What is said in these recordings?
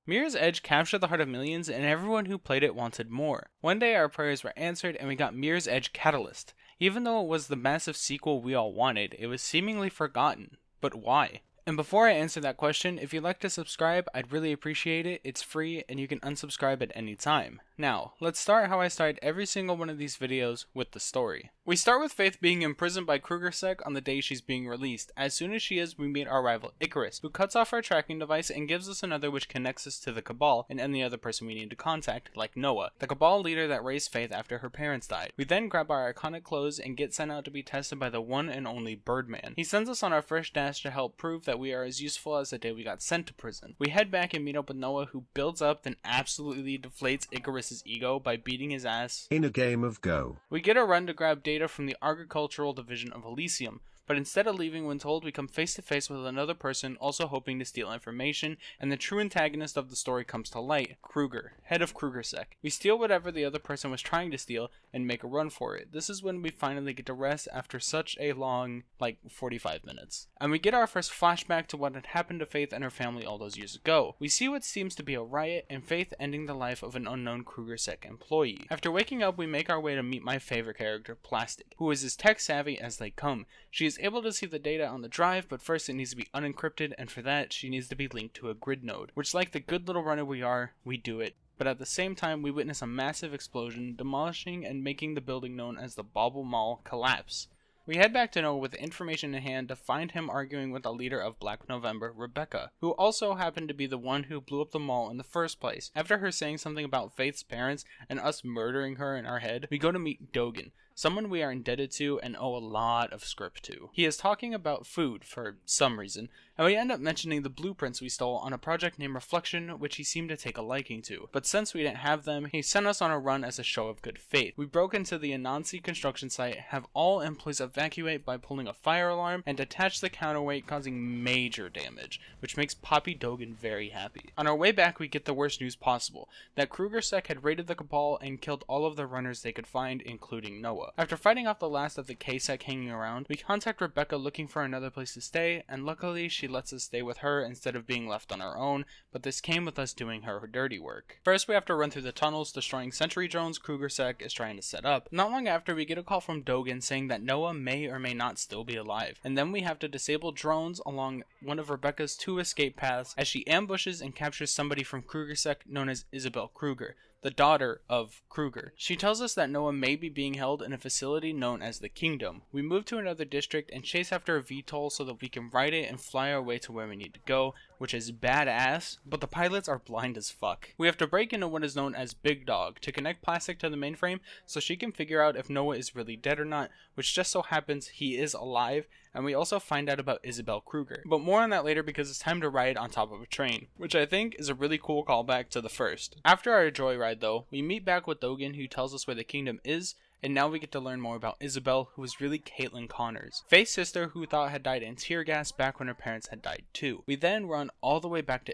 Mirror's Edge captured the heart of millions, and everyone who played it wanted more. One day our prayers were answered, and we got Mirror's Edge Catalyst. Even though it was the massive sequel we all wanted, it was seemingly forgotten. But why? And before I answer that question, if you'd like to subscribe, I'd really appreciate it. It's free, and you can unsubscribe at any time. Now, let's start how I start every single one of these videos, with the story. We start with Faith being imprisoned by KrugerSec on the day she's being released. As soon as she is, we meet our rival Icarus, who cuts off our tracking device and gives us another which connects us to the Cabal and any other person we need to contact, like Noah, the Cabal leader that raised Faith after her parents died. We then grab our iconic clothes and get sent out to be tested by the one and only Birdman. He sends us on our first dash to help prove that we are as useful as the day we got sent to prison. We head back and meet up with Noah, who builds up then absolutely deflates Icarus's ego by beating his ass in a game of Go. We get a run to grab data from the agricultural division of Elysium, but instead of leaving when told, we come face to face with another person also hoping to steal information, and the true antagonist of the story comes to light, Kruger, head of KrugerSec. We steal whatever the other person was trying to steal and make a run for it. This is when we finally get to rest after such a long, 45 minutes. And we get our first flashback to what had happened to Faith and her family all those years ago. We see what seems to be a riot, and Faith ending the life of an unknown KrugerSec employee. After waking up, we make our way to meet my favorite character, Plastic, who is as tech savvy as they come. She is able to see the data on the drive, but first it needs to be unencrypted, and for that, she needs to be linked to a grid node, which, like the good little runner we are, we do it. But at the same time, we witness a massive explosion, demolishing and making the building known as the Bauble Mall collapse. We head back to Noah with information in hand to find him arguing with the leader of Black November, Rebecca, who also happened to be the one who blew up the mall in the first place. After her saying something about Faith's parents and us murdering her in our head, we go to meet Dogan, someone we are indebted to and owe a lot of script to. He is talking about food for some reason, and we end up mentioning the blueprints we stole on a project named Reflection, which he seemed to take a liking to. But since we didn't have them, he sent us on a run as a show of good faith. We broke into the Anansi construction site, have all employees evacuate by pulling a fire alarm, and detach the counterweight, causing major damage, which makes Poppy Dogan very happy. On our way back, we get the worst news possible, that KrugerSec had raided the Cabal and killed all of the runners they could find, including Noah. After fighting off the last of the K-Sec hanging around, we contact Rebecca looking for another place to stay, and luckily she lets us stay with her instead of being left on our own, but this came with us doing her dirty work. First, we have to run through the tunnels, destroying sentry drones KrugerSec is trying to set up. Not long after, we get a call from Dogan saying that Noah may or may not still be alive, and then we have to disable drones along one of Rebecca's 2 escape paths as she ambushes and captures somebody from KrugerSec known as Isabel Kruger, the daughter of Kruger. She tells us that Noah may be being held in a facility known as the Kingdom. We move to another district and chase after a VTOL so that we can ride it and fly our way to where we need to go, which is badass, but the pilots are blind as fuck. We have to break into what is known as Big Dog to connect Plastic to the mainframe so she can figure out if Noah is really dead or not, which just so happens he is alive, and we also find out about Isabel Kruger. But more on that later because it's time to ride on top of a train, which I think is a really cool callback to the first. After our joyride though, we meet back with Dogan, who tells us where the kingdom is, and now we get to learn more about Isabel, who is really Caitlin Connors, Faith's sister who thought had died in tear gas back when her parents had died too. We then run all the way back to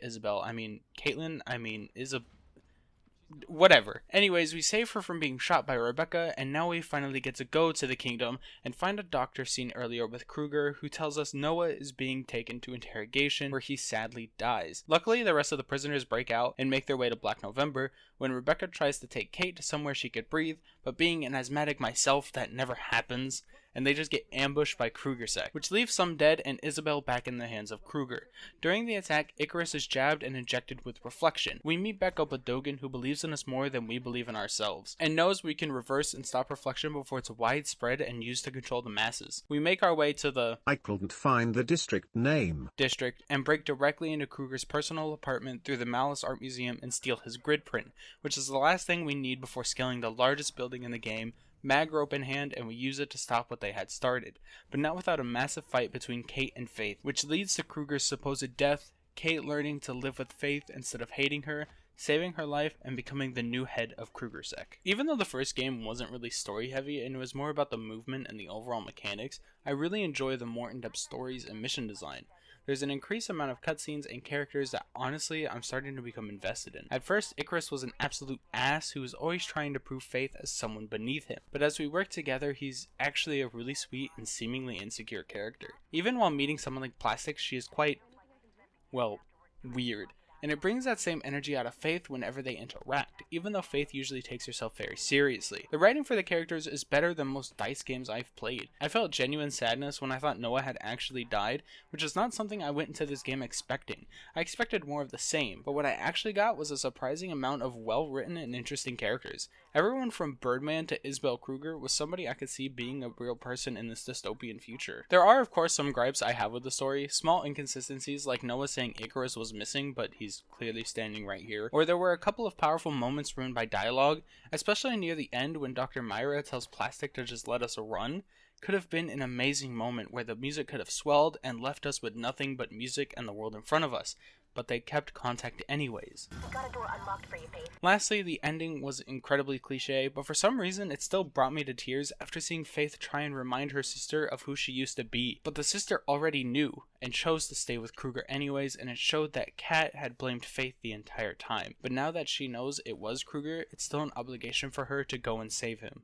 whatever. Anyways, we save her from being shot by Rebecca, and now we finally get to go to the kingdom and find a doctor seen earlier with Kruger who tells us Noah is being taken to interrogation where he sadly dies. Luckily, the rest of the prisoners break out and make their way to Black November when Rebecca tries to take Kate to somewhere she could breathe, but being an asthmatic myself, that never happens, and they just get ambushed by KrugerSec, which leaves some dead and Isabel back in the hands of Kruger. During the attack, Icarus is jabbed and injected with Reflection. We meet back up with Dogan, who believes in us more than we believe in ourselves, and knows we can reverse and stop Reflection before it's widespread and used to control the masses. We make our way to the I couldn't find the district name and break directly into Kruger's personal apartment through the Malice Art Museum and steal his grid print, which is the last thing we need before scaling the largest building in the game, mag rope in hand, and we use it to stop what they had started, but not without a massive fight between Kate and Faith, which leads to Kruger's supposed death, Kate learning to live with Faith instead of hating her, saving her life, and becoming the new head of KrugerSec. Even though the first game wasn't really story heavy and it was more about the movement and the overall mechanics, I really enjoy the more in-depth stories and mission design. There's an increased amount of cutscenes and characters that honestly I'm starting to become invested in. At first, Icarus was an absolute ass who was always trying to prove Faith as someone beneath him, but as we work together, he's actually a really sweet and seemingly insecure character. Even while meeting someone like Plastic, she is quite, well, weird. And it brings that same energy out of Faith whenever they interact, even though Faith usually takes herself very seriously. The writing for the characters is better than most DICE games I've played. I felt genuine sadness when I thought Noah had actually died, which is not something I went into this game expecting. I expected more of the same, but what I actually got was a surprising amount of well-written and interesting characters. Everyone from Birdman to Isabel Kruger was somebody I could see being a real person in this dystopian future. There are of course some gripes I have with the story, small inconsistencies like Noah saying Icarus was missing but he's clearly standing right here, or there were a couple of powerful moments ruined by dialogue, especially near the end when Dr. Myra tells Plastic to just let us run. Could have been an amazing moment where the music could have swelled and left us with nothing but music and the world in front of us, but they kept contact anyways. Got a door unlocked for you, Faith. Lastly, the ending was incredibly cliche, but for some reason it still brought me to tears after seeing Faith try and remind her sister of who she used to be. But the sister already knew, and chose to stay with Kruger anyways, and it showed that Kat had blamed Faith the entire time. But now that she knows it was Kruger, it's still an obligation for her to go and save him.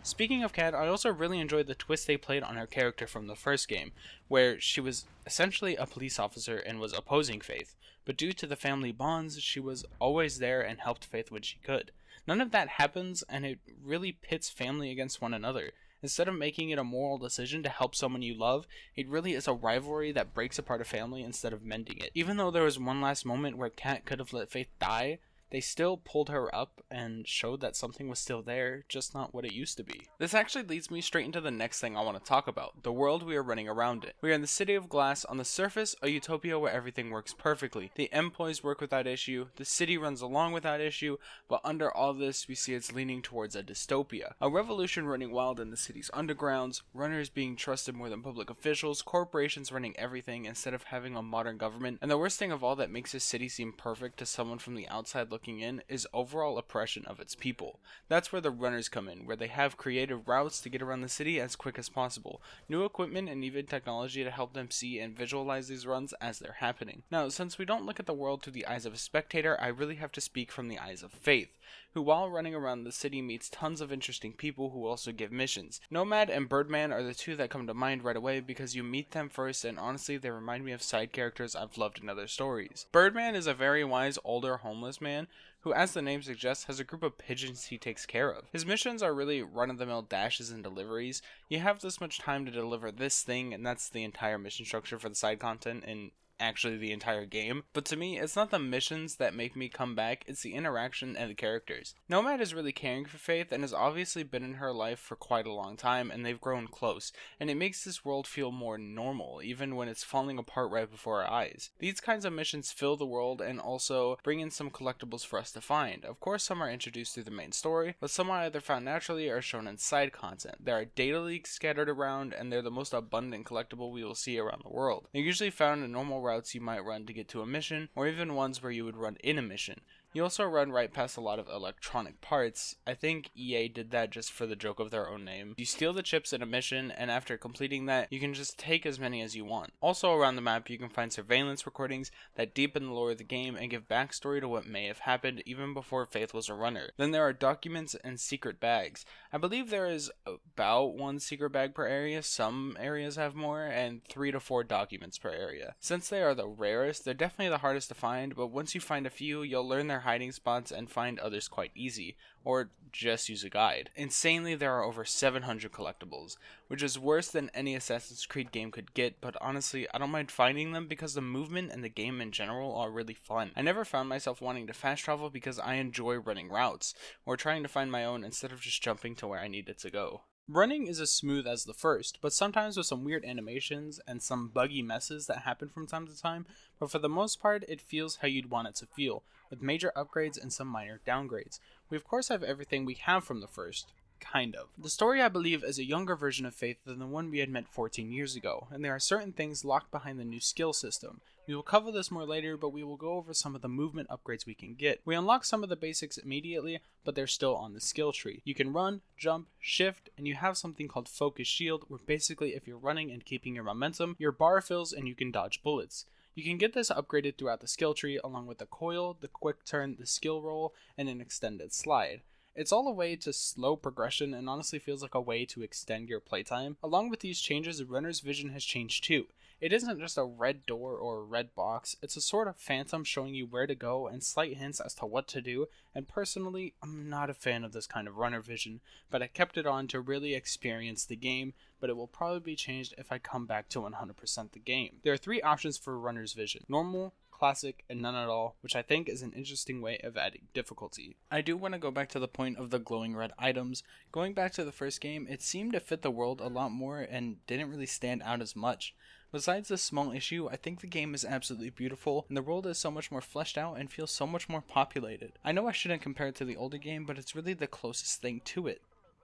Speaking of Kat, I also really enjoyed the twist they played on her character from the first game, where she was essentially a police officer and was opposing Faith, but due to the family bonds, she was always there and helped Faith when she could. None of that happens, and it really pits family against one another. Instead of making it a moral decision to help someone you love, it really is a rivalry that breaks apart a family instead of mending it. Even though there was one last moment where Kat could have let Faith die, they still pulled her up and showed that something was still there, just not what it used to be. This actually leads me straight into the next thing I want to talk about, the world we are running around in. We are in the city of glass, on the surface, a utopia where everything works perfectly. The employees work without issue, the city runs along without issue, but under all this, we see it's leaning towards a dystopia. A revolution running wild in the city's undergrounds, runners being trusted more than public officials, corporations running everything instead of having a modern government, and the worst thing of all that makes this city seem perfect to someone from the outside looking in is overall oppression of its people. That's where the runners come in, where they have creative routes to get around the city as quick as possible, new equipment and even technology to help them see and visualize these runs as they're happening. Now, since we don't look at the world through the eyes of a spectator, I really have to speak from the eyes of Faith, who while running around the city meets tons of interesting people who also give missions. Nomad and Birdman are the two that come to mind right away because you meet them first and honestly they remind me of side characters I've loved in other stories. Birdman is a very wise older homeless man who, as the name suggests, has a group of pigeons he takes care of. His missions are really run-of-the-mill dashes and deliveries. You have this much time to deliver this thing, and that's the entire mission structure for the side content in actually the entire game. But to me, it's not the missions that make me come back, it's the interaction and the characters. Nomad is really caring for Faith and has obviously been in her life for quite a long time, and they've grown close, and it makes this world feel more normal, even when it's falling apart right before our eyes. These kinds of missions fill the world and also bring in some collectibles for us to find. Of course, some are introduced through the main story, but some are either found naturally or shown in side content. There are data leaks scattered around, and they're the most abundant collectible we will see around the world. They're usually found in normal routes you might run to get to a mission, or even ones where you would run in a mission. You also run right past a lot of electronic parts. I think EA did that just for the joke of their own name. You steal the chips in a mission, and after completing that, you can just take as many as you want. Also around the map, you can find surveillance recordings that deepen the lore of the game and give backstory to what may have happened even before Faith was a runner. Then there are documents and secret bags. I believe there is about one secret bag per area, some areas have more, and 3 to 4 documents per area. Since they are the rarest, they're definitely the hardest to find, but once you find a few, you'll learn their hiding spots and find others quite easy, or just use a guide. Insanely, there are over 700 collectibles, which is worse than any Assassin's Creed game could get, but honestly, I don't mind finding them because the movement and the game in general are really fun. I never found myself wanting to fast travel because I enjoy running routes, or trying to find my own instead of just jumping to where I needed to go. Running is as smooth as the first, but sometimes with some weird animations and some buggy messes that happen from time to time, but for the most part, it feels how you'd want it to feel, with major upgrades and some minor downgrades. We of course have everything we have from the first. Kind of. The story, I believe, is a younger version of Faith than the one we had met 14 years ago, and there are certain things locked behind the new skill system. We will cover this more later, but we will go over some of the movement upgrades we can get. We unlock some of the basics immediately, but they're still on the skill tree. You can run, jump, shift, and you have something called Focus Shield, where basically if you're running and keeping your momentum, your bar fills and you can dodge bullets. You can get this upgraded throughout the skill tree, along with the coil, the quick turn, the skill roll, and an extended slide. It's all a way to slow progression and honestly feels like a way to extend your playtime. Along with these changes, Runner's vision has changed too. It isn't just a red door or a red box, it's a sort of phantom showing you where to go and slight hints as to what to do, and personally, I'm not a fan of this kind of runner vision, but I kept it on to really experience the game, but it will probably be changed if I come back to 100% the game. There are 3 options for runner's vision: normal, classic, and none at all, which I think is an interesting way of adding difficulty. I do want to go back to the point of the glowing red items. Going back to the first game, it seemed to fit the world a lot more and didn't really stand out as much. Besides this small issue, I think the game is absolutely beautiful, and the world is so much more fleshed out and feels so much more populated. I know I shouldn't compare it to the older game, but it's really the closest thing to it.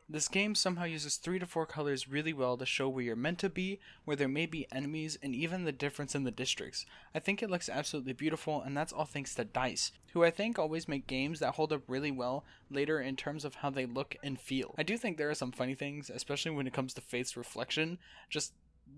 This game somehow uses 3 to 4 colors really well to show where you're meant to be, where there may be enemies, and even the difference in the districts. I think it looks absolutely beautiful, and that's all thanks to DICE, who I think always make games that hold up really well later in terms of how they look and feel. I do think there are some funny things, especially when it comes to Faith's reflection. Just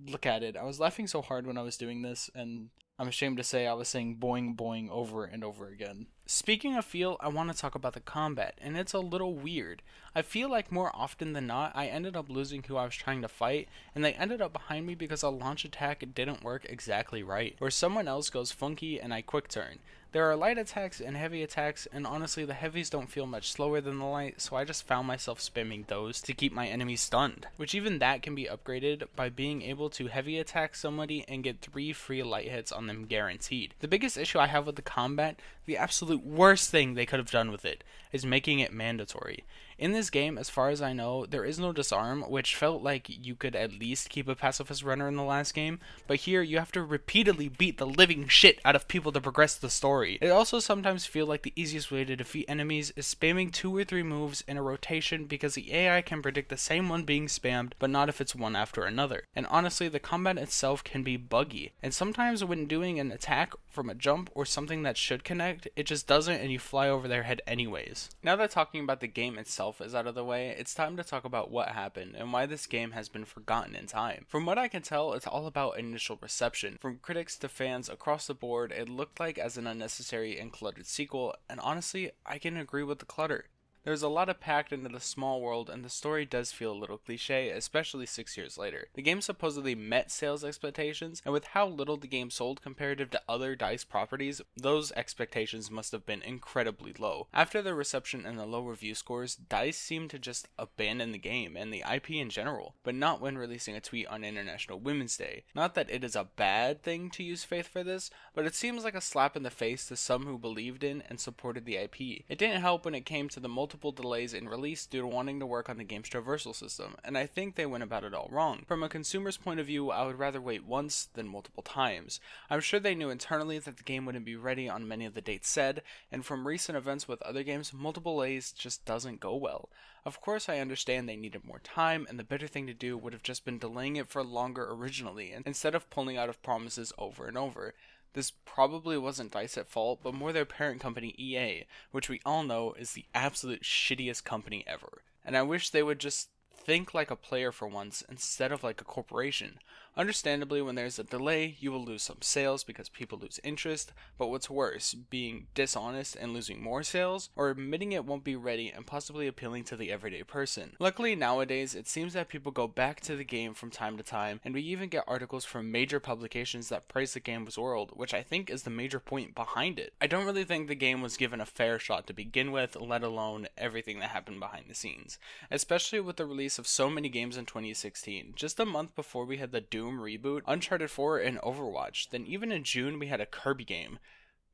look at it. I was laughing so hard when I was doing this, and I'm ashamed to say I was saying boing boing over and over again. Speaking of feel, I want to talk about the combat, and it's a little weird. I feel like more often than not, I ended up losing who I was trying to fight, and they ended up behind me because a launch attack didn't work exactly right, or someone else goes funky and I quick turn. There are light attacks and heavy attacks, and honestly the heavies don't feel much slower than the light, so I just found myself spamming those to keep my enemies stunned, which even that can be upgraded by being able to heavy attack somebody and get 3 free light hits on them guaranteed. The biggest issue I have with the combat, the absolute worst thing they could have done with it, is making it mandatory. In this game, as far as I know, there is no disarm, which felt like you could at least keep a pacifist runner in the last game, but here you have to repeatedly beat the living shit out of people to progress the story. It also sometimes feels like the easiest way to defeat enemies is spamming 2 or 3 moves in a rotation because the AI can predict the same one being spammed, but not if it's one after another. And honestly, the combat itself can be buggy, and sometimes when doing an attack from a jump or something that should connect, it just doesn't and you fly over their head anyways. Now that talking about the game itself is out of the way, it's time to talk about what happened and why this game has been forgotten in time. From what I can tell, it's all about initial reception. From critics to fans across the board, it looked like as an unnecessary and cluttered sequel, and honestly, I can agree with the clutter. There's a lot of packed into the small world, and the story does feel a little cliche, especially 6 years later. The game supposedly met sales expectations, and with how little the game sold comparative to other DICE properties, those expectations must have been incredibly low. After the reception and the low review scores, DICE seemed to just abandon the game and the IP in general, but not when releasing a tweet on International Women's Day. Not that it is a bad thing to use Faith for this, but it seems like a slap in the face to some who believed in and supported the IP. It didn't help when it came to the multiple delays in release due to wanting to work on the game's traversal system, and I think they went about it all wrong. From a consumer's point of view, I would rather wait once than multiple times. I'm sure they knew internally that the game wouldn't be ready on many of the dates said, and from recent events with other games, multiple delays just doesn't go well. Of course, I understand they needed more time, and the better thing to do would have just been delaying it for longer originally, instead of pulling out of promises over and over. This probably wasn't DICE at fault, but more their parent company EA, which we all know is the absolute shittiest company ever. And I wish they would just think like a player for once instead of like a corporation. Understandably, when there's a delay, you will lose some sales because people lose interest, but what's worse, being dishonest and losing more sales, or admitting it won't be ready and possibly appealing to the everyday person. Luckily, nowadays, it seems that people go back to the game from time to time, and we even get articles from major publications that praise the game's world, which I think is the major point behind it. I don't really think the game was given a fair shot to begin with, let alone everything that happened behind the scenes, especially with the release of so many games in 2016. Just a month before we had the Doom reboot, Uncharted 4, and Overwatch. Then even in June we had a Kirby game.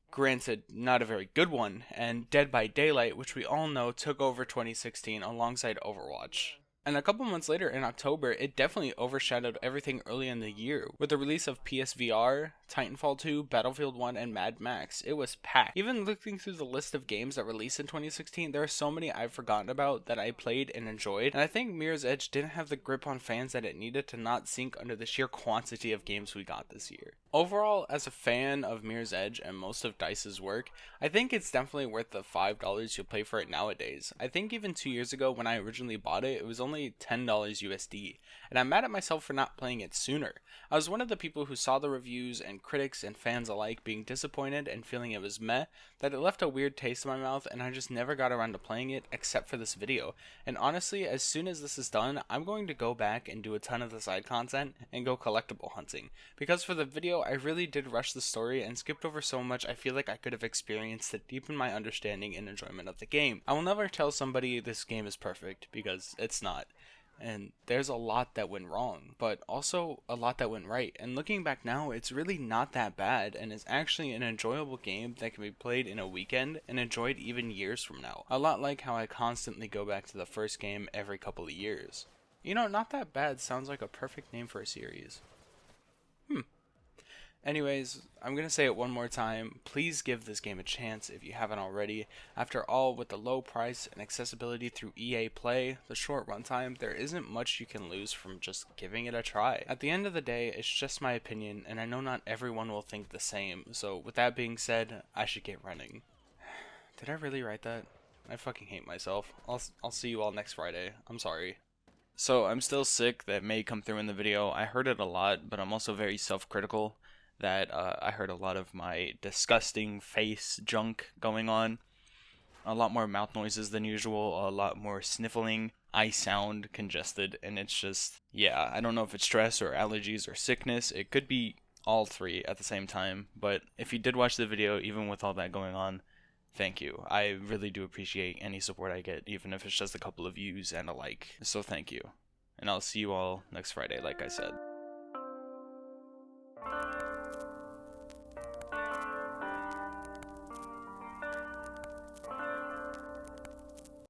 Granted, not a very good one, and Dead by Daylight, which we all know took over 2016 alongside Overwatch. And a couple months later, in October, it definitely overshadowed everything early in the year. With the release of PSVR, Titanfall 2, Battlefield 1, and Mad Max, it was packed. Even looking through the list of games that released in 2016, there are so many I've forgotten about that I played and enjoyed, and I think Mirror's Edge didn't have the grip on fans that it needed to not sink under the sheer quantity of games we got this year. Overall, as a fan of Mirror's Edge and most of DICE's work, I think it's definitely worth the $5 you'll pay for it nowadays. I think even 2 years ago when I originally bought it, it was only $10 USD, and I'm mad at myself for not playing it sooner. I was one of the people who saw the reviews and and critics and fans alike being disappointed and feeling it was meh, that it left a weird taste in my mouth and I just never got around to playing it except for this video. And honestly, as soon as this is done, I'm going to go back and do a ton of the side content and go collectible hunting. Because for the video, I really did rush the story and skipped over so much I feel like I could have experienced to deepen my understanding and enjoyment of the game. I will never tell somebody this game is perfect, because it's not. And there's a lot that went wrong, but also a lot that went right. And looking back now, it's really not that bad, and is actually an enjoyable game that can be played in a weekend and enjoyed even years from now. A lot like how I constantly go back to the first game every couple of years. You know, not that bad sounds like a perfect name for a series. Anyways, I'm going to say it one more time. Please give this game a chance if you haven't already. After all, with the low price and accessibility through EA Play, the short runtime, there isn't much you can lose from just giving it a try. At the end of the day, it's just my opinion, and I know not everyone will think the same. So with that being said, I should get running. Did I really write that? I fucking hate myself. I'll see you all next Friday. I'm sorry. So I'm still sick. That may come through in the video. I heard it a lot, but I'm also very self-critical. That I heard a lot of my disgusting face junk going on. A lot more mouth noises than usual, a lot more sniffling. I sound congested, and it's just, yeah, I don't know if it's stress or allergies or sickness. It could be all three at the same time, but if you did watch the video, even with all that going on, thank you. I really do appreciate any support I get, even if it's just a couple of views and a like. So thank you. And I'll see you all next Friday, like I said.